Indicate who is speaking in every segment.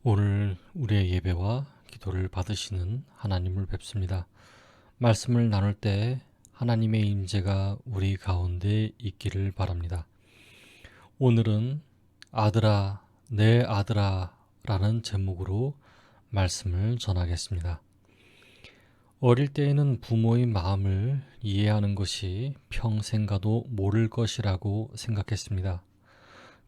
Speaker 1: 오늘 우리의 예배와 기도를 받으시는 하나님을 뵙습니다. 말씀을 나눌 때 하나님의 임재가 우리 가운데 있기를 바랍니다. 오늘은 아들아, 내 아들아 라는 제목으로 말씀을 전하겠습니다. 어릴 때에는 부모의 마음을 이해하는 것이 평생 가도 모를 것이라고 생각했습니다.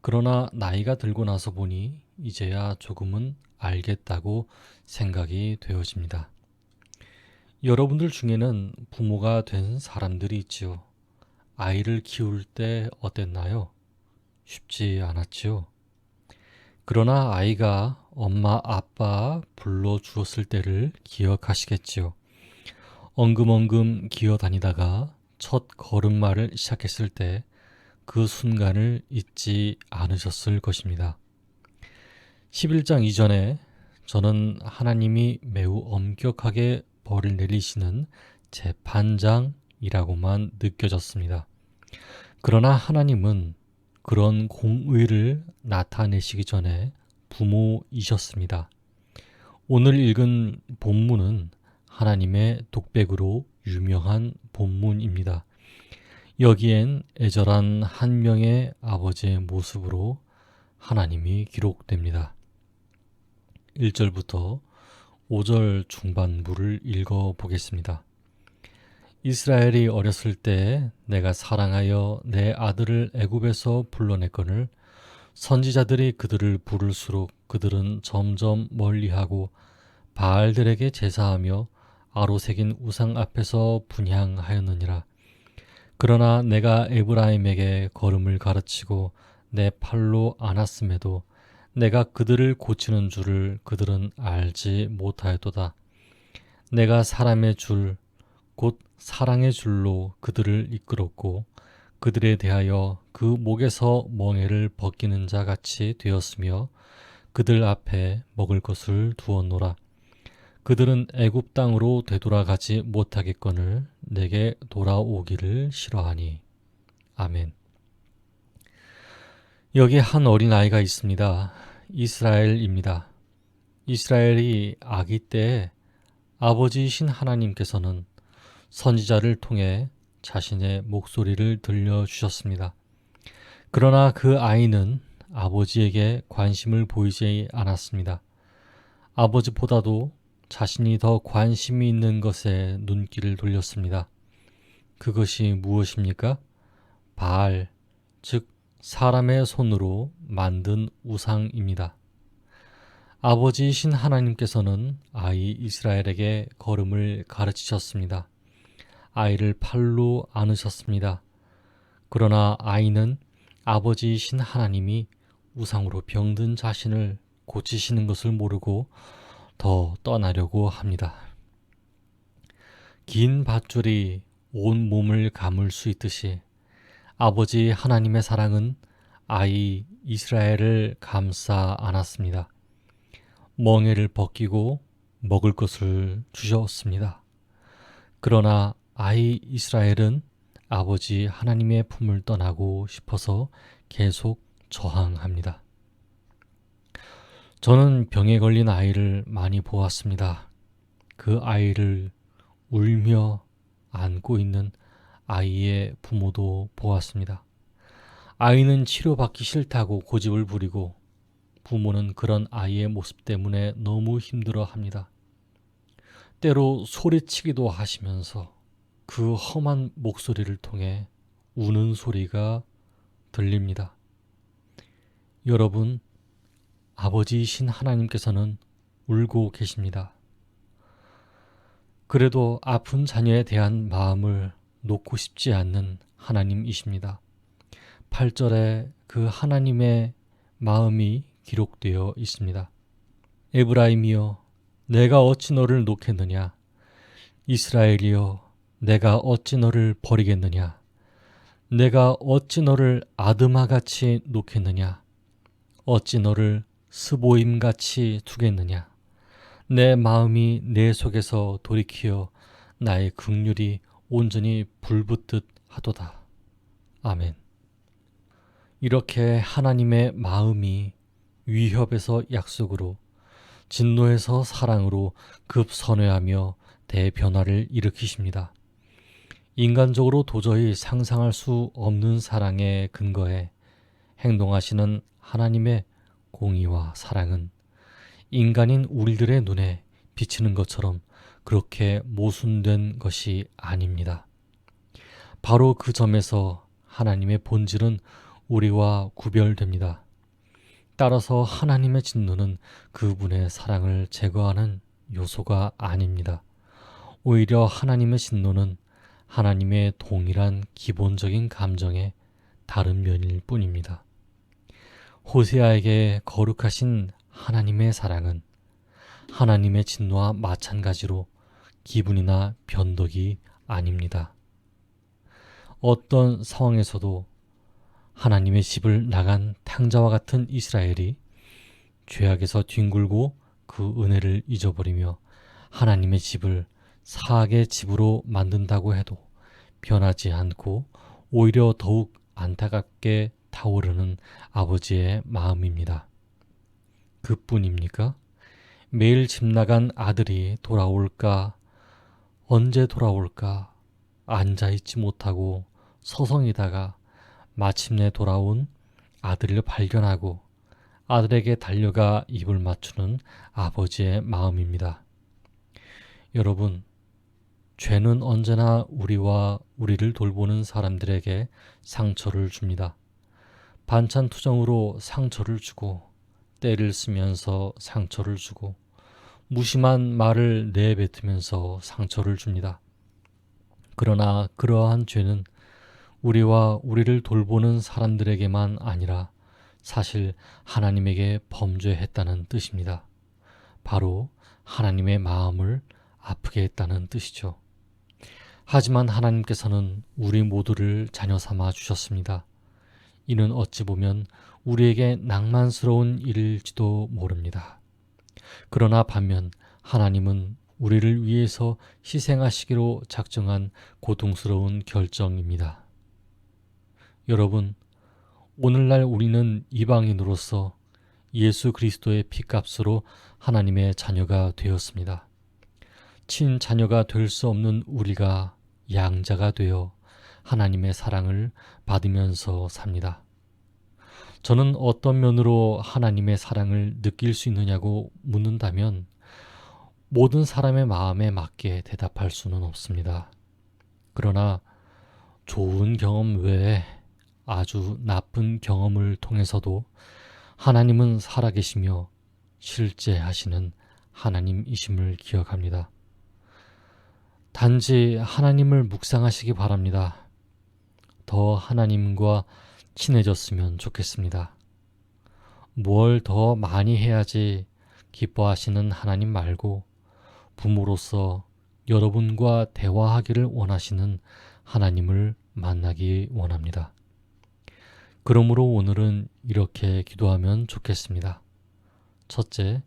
Speaker 1: 그러나 나이가 들고 나서 보니 이제야 조금은 알겠다고 생각이 되어집니다. 여러분들 중에는 부모가 된 사람들이 있지요. 아이를 키울 때 어땠나요? 쉽지 않았지요. 그러나 아이가 엄마, 아빠 불러주었을 때를 기억하시겠지요. 엉금엉금 기어다니다가 첫 걸음마를 시작했을 때 그 순간을 잊지 않으셨을 것입니다. 11장 이전에 저는 하나님이 매우 엄격하게 벌을 내리시는 재판장이라고만 느껴졌습니다. 그러나 하나님은 그런 공의를 나타내시기 전에 부모이셨습니다. 오늘 읽은 본문은 하나님의 독백으로 유명한 본문입니다. 여기엔 애절한 한 명의 아버지의 모습으로 하나님이 기록됩니다. 1절부터 5절 중반부를 읽어보겠습니다. 이스라엘이 어렸을 때 내가 사랑하여 내 아들을 애굽에서 불러냈거늘 선지자들이 그들을 부를수록 그들은 점점 멀리하고 바알들에게 제사하며 아로새긴 우상 앞에서 분향하였느니라. 그러나 내가 에브라임에게 걸음을 가르치고 내 팔로 안았음에도 내가 그들을 고치는 줄을 그들은 알지 못하였도다. 내가 사람의 줄, 곧 사랑의 줄로 그들을 이끌었고 그들에 대하여 그 목에서 멍에를 벗기는 자 같이 되었으며 그들 앞에 먹을 것을 두었노라. 그들은 애굽 땅으로 되돌아가지 못하겠거늘 내게 돌아오기를 싫어하니. 아멘. 여기 한 어린아이가 있습니다. 이스라엘입니다. 이스라엘이 아기 때 아버지이신 하나님께서는 선지자를 통해 자신의 목소리를 들려주셨습니다. 그러나 그 아이는 아버지에게 관심을 보이지 않았습니다. 아버지보다도 자신이 더 관심이 있는 것에 눈길을 돌렸습니다. 그것이 무엇입니까? 바알, 즉 사람의 손으로 만든 우상입니다. 아버지이신 하나님께서는 아이 이스라엘에게 걸음을 가르치셨습니다. 아이를 팔로 안으셨습니다. 그러나 아이는 아버지이신 하나님이 우상으로 병든 자신을 고치시는 것을 모르고 더 떠나려고 합니다. 긴 밧줄이 온 몸을 감을 수 있듯이 아버지 하나님의 사랑은 아이 이스라엘을 감싸 안았습니다. 멍에를 벗기고 먹을 것을 주셨습니다. 그러나 아이 이스라엘은 아버지 하나님의 품을 떠나고 싶어서 계속 저항합니다. 저는 병에 걸린 아이를 많이 보았습니다. 그 아이를 울며 안고 있는 아이의 부모도 보았습니다. 아이는 치료받기 싫다고 고집을 부리고 부모는 그런 아이의 모습 때문에 너무 힘들어합니다. 때로 소리치기도 하시면서 그 험한 목소리를 통해 우는 소리가 들립니다. 여러분, 아버지이신 하나님께서는 울고 계십니다. 그래도 아픈 자녀에 대한 마음을 놓고 싶지 않는 하나님이십니다. 8절에 그 하나님의 마음이 기록되어 있습니다. 에브라임이여, 내가 어찌 너를 놓겠느냐? 이스라엘이여, 내가 어찌 너를 버리겠느냐? 내가 어찌 너를 아드마같이 놓겠느냐? 어찌 너를 스보임같이 두겠느냐? 내 마음이 내 속에서 돌이키어 나의 긍휼이 온전히 불붙듯 하도다. 아멘. 이렇게 하나님의 마음이 위협에서 약속으로, 진노에서 사랑으로 급선회하며 대변화를 일으키십니다. 인간적으로 도저히 상상할 수 없는 사랑에 근거해 행동하시는 하나님의 공의와 사랑은 인간인 우리들의 눈에 비치는 것처럼 그렇게 모순된 것이 아닙니다. 바로 그 점에서 하나님의 본질은 우리와 구별됩니다. 따라서 하나님의 진노는 그분의 사랑을 제거하는 요소가 아닙니다. 오히려 하나님의 진노는 하나님의 동일한 기본적인 감정의 다른 면일 뿐입니다. 호세아에게 거룩하신 하나님의 사랑은 하나님의 진노와 마찬가지로 기분이나 변덕이 아닙니다. 어떤 상황에서도 하나님의 집을 나간 탕자와 같은 이스라엘이 죄악에서 뒹굴고 그 은혜를 잊어버리며 하나님의 집을 사악의 집으로 만든다고 해도 변하지 않고 오히려 더욱 안타깝게 타오르는 아버지의 마음입니다. 그뿐입니까? 매일 집 나간 아들이 돌아올까, 언제 돌아올까 앉아있지 못하고 서성이다가 마침내 돌아온 아들을 발견하고 아들에게 달려가 입을 맞추는 아버지의 마음입니다. 여러분, 죄는 언제나 우리와 우리를 돌보는 사람들에게 상처를 줍니다. 반찬 투정으로 상처를 주고, 때를 쓰면서 상처를 주고, 무심한 말을 내뱉으면서 상처를 줍니다. 그러나 그러한 죄는 우리와 우리를 돌보는 사람들에게만 아니라 사실 하나님에게 범죄했다는 뜻입니다. 바로 하나님의 마음을 아프게 했다는 뜻이죠. 하지만 하나님께서는 우리 모두를 자녀 삼아 주셨습니다. 이는 어찌 보면 우리에게 낭만스러운 일일지도 모릅니다. 그러나 반면 하나님은 우리를 위해서 희생하시기로 작정한 고통스러운 결정입니다. 여러분, 오늘날 우리는 이방인으로서 예수 그리스도의 피값으로 하나님의 자녀가 되었습니다. 친자녀가 될 수 없는 우리가 양자가 되어 하나님의 사랑을 받으면서 삽니다. 저는 어떤 면으로 하나님의 사랑을 느낄 수 있느냐고 묻는다면 모든 사람의 마음에 맞게 대답할 수는 없습니다. 그러나 좋은 경험 외에 아주 나쁜 경험을 통해서도 하나님은 살아계시며 실제 하시는 하나님이심을 기억합니다. 단지 하나님을 묵상하시기 바랍니다. 더 하나님과 친해졌으면 좋겠습니다. 뭘 더 많이 해야지 기뻐하시는 하나님 말고 부모로서 여러분과 대화하기를 원하시는 하나님을 만나기 원합니다. 그러므로 오늘은 이렇게 기도하면 좋겠습니다. 첫째,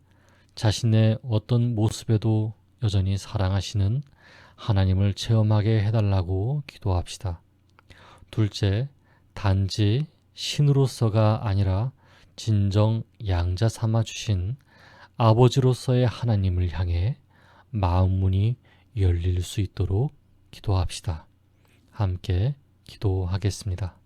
Speaker 1: 자신의 어떤 모습에도 여전히 사랑하시는 하나님을 체험하게 해달라고 기도합시다. 둘째, 단지 신으로서가 아니라 진정 양자 삼아 주신 아버지로서의 하나님을 향해 마음문이 열릴 수 있도록 기도합시다. 함께 기도하겠습니다.